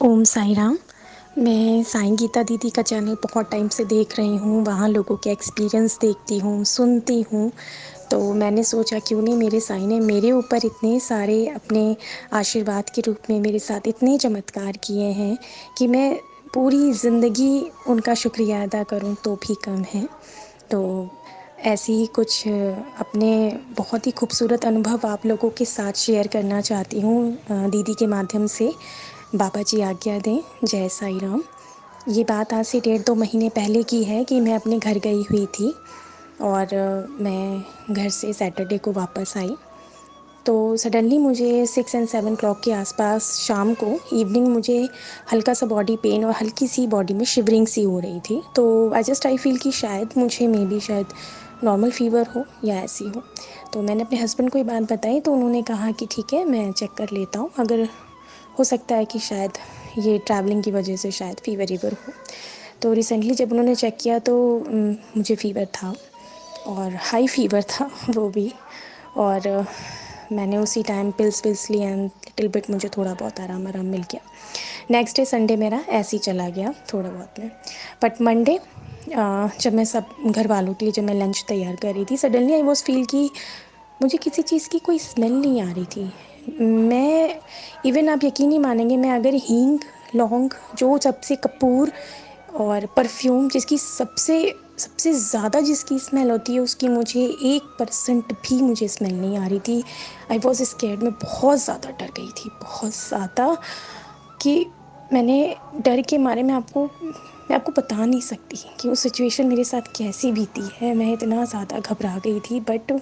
ओम साई राम। मैं साईं गीता दीदी का चैनल बहुत टाइम से देख रही हूँ, वहाँ लोगों के एक्सपीरियंस देखती हूँ, सुनती हूँ। तो मैंने सोचा क्यों नहीं मेरे साईं ने मेरे ऊपर इतने सारे अपने आशीर्वाद के रूप में मेरे साथ इतने चमत्कार किए हैं कि मैं पूरी ज़िंदगी उनका शुक्रिया अदा करूँ तो भी कम है। तो ऐसे ही कुछ अपने बहुत ही खूबसूरत अनुभव आप लोगों के साथ शेयर करना चाहती हूँ दीदी के माध्यम से। बाबा जी आज्ञा दें। जय साईं राम। ये बात आज से 1.5-2 महीने पहले की है कि मैं अपने घर गई हुई थी और मैं घर से सैटरडे को वापस आई। तो सडनली मुझे 6 एंड 7 क्लॉक के आसपास शाम को इवनिंग मुझे हल्का सा बॉडी पेन और हल्की सी बॉडी में शिवरिंग सी हो रही थी। तो आई फील कि शायद मुझे मे बी शायद नॉर्मल फ़ीवर हो या ऐसी हो। तो मैंने अपने हस्बैंड को ये बात बताई तो उन्होंने कहा कि ठीक है मैं चेक कर लेता हूँ, अगर हो सकता है कि शायद ये ट्रैवलिंग की वजह से शायद फ़ीवर हो। तो रिसेंटली जब उन्होंने चेक किया तो मुझे फ़ीवर था और हाई फ़ीवर था वो भी। और मैंने उसी टाइम पिल्स लिए एंड लिटिल बिट मुझे थोड़ा बहुत आराम मिल गया। नेक्स्ट डे संडे मेरा ऐसे ही चला गया थोड़ा बहुत में। बट मंडे जब मैं सब घर वालों के लिए जब मैं लंच तैयार कर रही थी, सडनली आई वॉज फील कि मुझे किसी चीज़ की कोई स्मेल नहीं आ रही थी। मैं इवन आप यकीन नहीं मानेंगे, मैं अगर हींग, लौंग, जो सबसे कपूर और परफ्यूम जिसकी सबसे सबसे ज़्यादा जिसकी स्मेल होती है उसकी मुझे 1% भी मुझे स्मेल नहीं आ रही थी। आई वॉज स्कैर्ड, मैं बहुत ज़्यादा डर गई थी, बहुत ज़्यादा कि मैंने डर के मारे मैं आपको बता नहीं सकती कि वो सिचुएशन मेरे साथ कैसी बीती है। मैं इतना ज़्यादा घबरा गई थी बट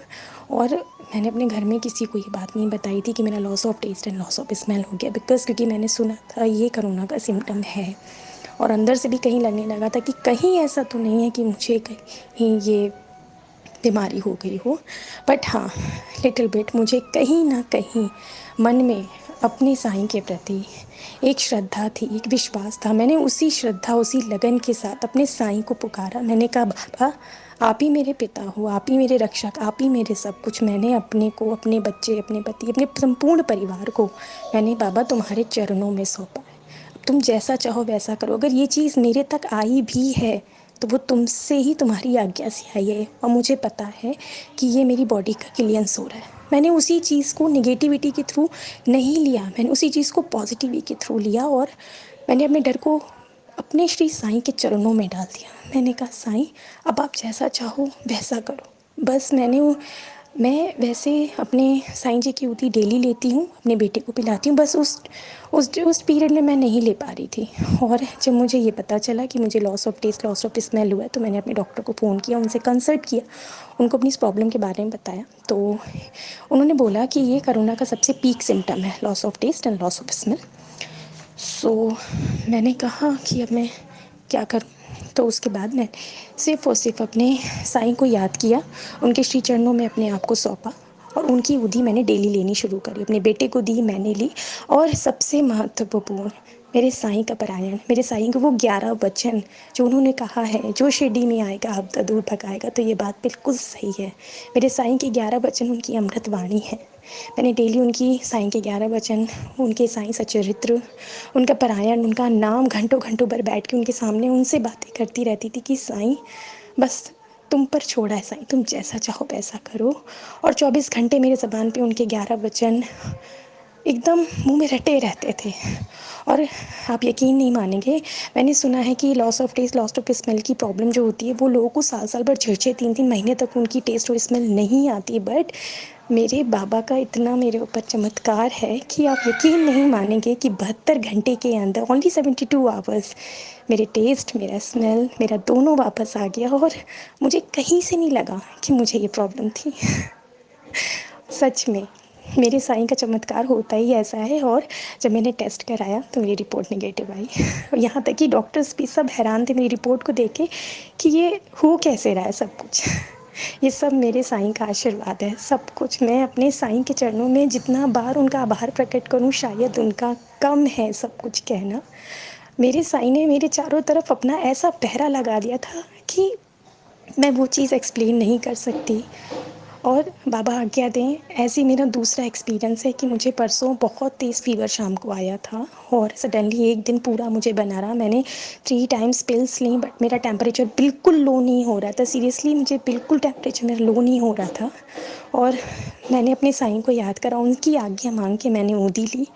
और मैंने अपने घर में किसी को ये बात नहीं बताई थी कि मेरा loss of taste and loss of smell हो गया, बिकॉज़ क्योंकि मैंने सुना था ये कोरोना का सिम्टम है और अंदर से भी कहीं लगने लगा था कि कहीं ऐसा तो नहीं है कि मुझे कहीं ये बीमारी हो गई हो। बट हाँ, लिटिल बिट मुझे कहीं ना कहीं मन में अपने साईं के प्रति एक श्रद्धा थी, एक विश्वास था। मैंने उसी श्रद्धा, उसी लगन के साथ अपने साईं को पुकारा। मैंने कहा बाबा आप ही मेरे पिता हो, आप ही मेरे रक्षक, आप ही मेरे सब कुछ। मैंने अपने को, अपने बच्चे, अपने पति, अपने संपूर्ण परिवार को मैंने बाबा तुम्हारे चरणों में सौंपा है। अब तुम जैसा चाहो वैसा करो। अगर ये चीज़ मेरे तक आई भी है तो वो तुमसे ही, तुम्हारी आज्ञा से आई है और मुझे पता है कि ये मेरी बॉडी का क्लियंस हो रहा है। मैंने उसी चीज़ को नेगेटिविटी के थ्रू नहीं लिया, मैंने उसी चीज़ को पॉजिटिविटी के थ्रू लिया और मैंने अपने डर को अपने श्री साईं के चरणों में डाल दिया। मैंने कहा साईं अब आप जैसा चाहो वैसा करो। बस मैं वैसे अपने साईं जी की उठी डेली लेती हूँ, अपने बेटे को पिलाती हूँ, बस उस पीरियड में मैं नहीं ले पा रही थी। और जब मुझे ये पता चला कि मुझे loss of taste, loss of smell हुआ है तो मैंने अपने डॉक्टर को फ़ोन किया, उनसे कंसल्ट किया, उनको अपनी इस प्रॉब्लम के बारे में बताया। तो उन्होंने बोला कि ये कोरोना का सबसे पीक सिम्टम है, loss of taste and loss of smell. So मैंने कहा कि अब मैं क्या करूँ। तो उसके बाद मैं सिर्फ़ और सिर्फ अपने साईं को याद किया, उनके श्री चरणों में अपने आप को सौंपा और उनकी उधी मैंने डेली लेनी शुरू करी। अपने बेटे को दी, मैंने ली। और सबसे महत्वपूर्ण मेरे साईं का पारायण, मेरे साईं के वो 11 वचन जो उन्होंने कहा है, जो शिरडी में आएगा आपदा दूर भगाएगा। तो ये बात बिल्कुल सही है। मेरे साईं के 11 वचन उनकी अमृत वाणी है। मैंने डेली उनकी साईं के 11 वचन, उनके साईं सचरित्र, उनका पारायण, उनका नाम घंटों घंटों भर बैठ के उनके सामने उनसे बातें करती रहती थी कि साईं बस तुम पर छोड़ा है साईं, तुम जैसा चाहो वैसा करो। और 24 घंटे मेरे ज़बान पे उनके 11 वचन एकदम मुंह में रटे रहते थे। और आप यकीन नहीं मानेंगे, मैंने सुना है कि loss of taste, loss of smell की प्रॉब्लम जो होती है वो लोगों को साल साल भर, 6-6 3-3 महीने तक उनकी टेस्ट और स्मेल नहीं आती। बट मेरे बाबा का इतना मेरे ऊपर चमत्कार है कि आप यकीन नहीं मानेंगे कि 72 घंटे के अंदर, ओनली 72 आवर्स, मेरे टेस्ट, मेरा स्मेल, मेरा दोनों वापस आ गया और मुझे कहीं से नहीं लगा कि मुझे ये प्रॉब्लम थी। सच में मेरे साईं का चमत्कार होता ही ऐसा है। और जब मैंने टेस्ट कराया तो मेरी रिपोर्ट नेगेटिव आई। और यहाँ तक कि डॉक्टर्स भी सब हैरान थे मेरी रिपोर्ट को देख के कि ये हो कैसे रहा है सब कुछ। ये सब मेरे साईं का आशीर्वाद है, सब कुछ। मैं अपने साईं के चरणों में जितना बार उनका आभार प्रकट करूँ शायद उनका कम है सब कुछ कहना। मेरे साईं ने मेरे चारों तरफ अपना ऐसा पहरा लगा दिया था कि मैं वो चीज़ एक्सप्लेन नहीं कर सकती। और बाबा आज्ञा दें, ऐसे ही मेरा दूसरा एक्सपीरियंस है कि मुझे परसों बहुत तेज़ फ़ीवर शाम को आया था और सडनली एक दिन पूरा मुझे बना रहा। मैंने 3 टाइम्स पिल्स ली बट मेरा टेम्परेचर बिल्कुल लो नहीं हो रहा था। सीरियसली मुझे बिल्कुल टेम्परेचर मेरा लो नहीं हो रहा था और मैंने अपने साईं को याद करा, उनकी आज्ञा मांग के मैंने ऊधी ली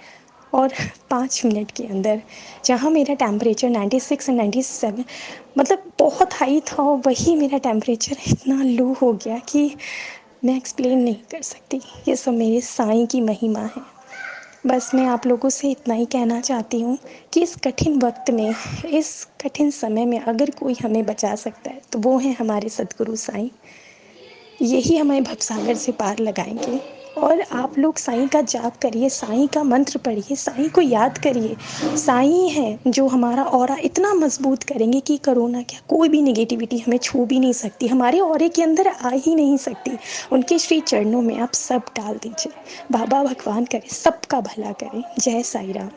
और 5 मिनट के अंदर जहाँ मेरा टेम्परेचर 96 एंड 97 मतलब बहुत हाई था, और वही मेरा टेम्परेचर इतना लो हो गया कि मैं एक्सप्लेन नहीं कर सकती। ये सब मेरे साईं की महिमा है। बस मैं आप लोगों से इतना ही कहना चाहती हूँ कि इस कठिन वक्त में, इस कठिन समय में अगर कोई हमें बचा सकता है तो वो है हमारे सद्गुरु साईं। यही हमें भवसागर से पार लगाएंगे। और आप लोग साईं का जाप करिए, साईं का मंत्र पढ़िए, साईं को याद करिए। साईं है जो हमारा ऑरा इतना मजबूत करेंगे कि कोरोना क्या, कोई भी नेगेटिविटी हमें छू भी नहीं सकती, हमारे ऑरे के अंदर आ ही नहीं सकती। उनके श्री चरणों में आप सब डाल दीजिए। बाबा भगवान करे सबका भला करें। जय साईं राम।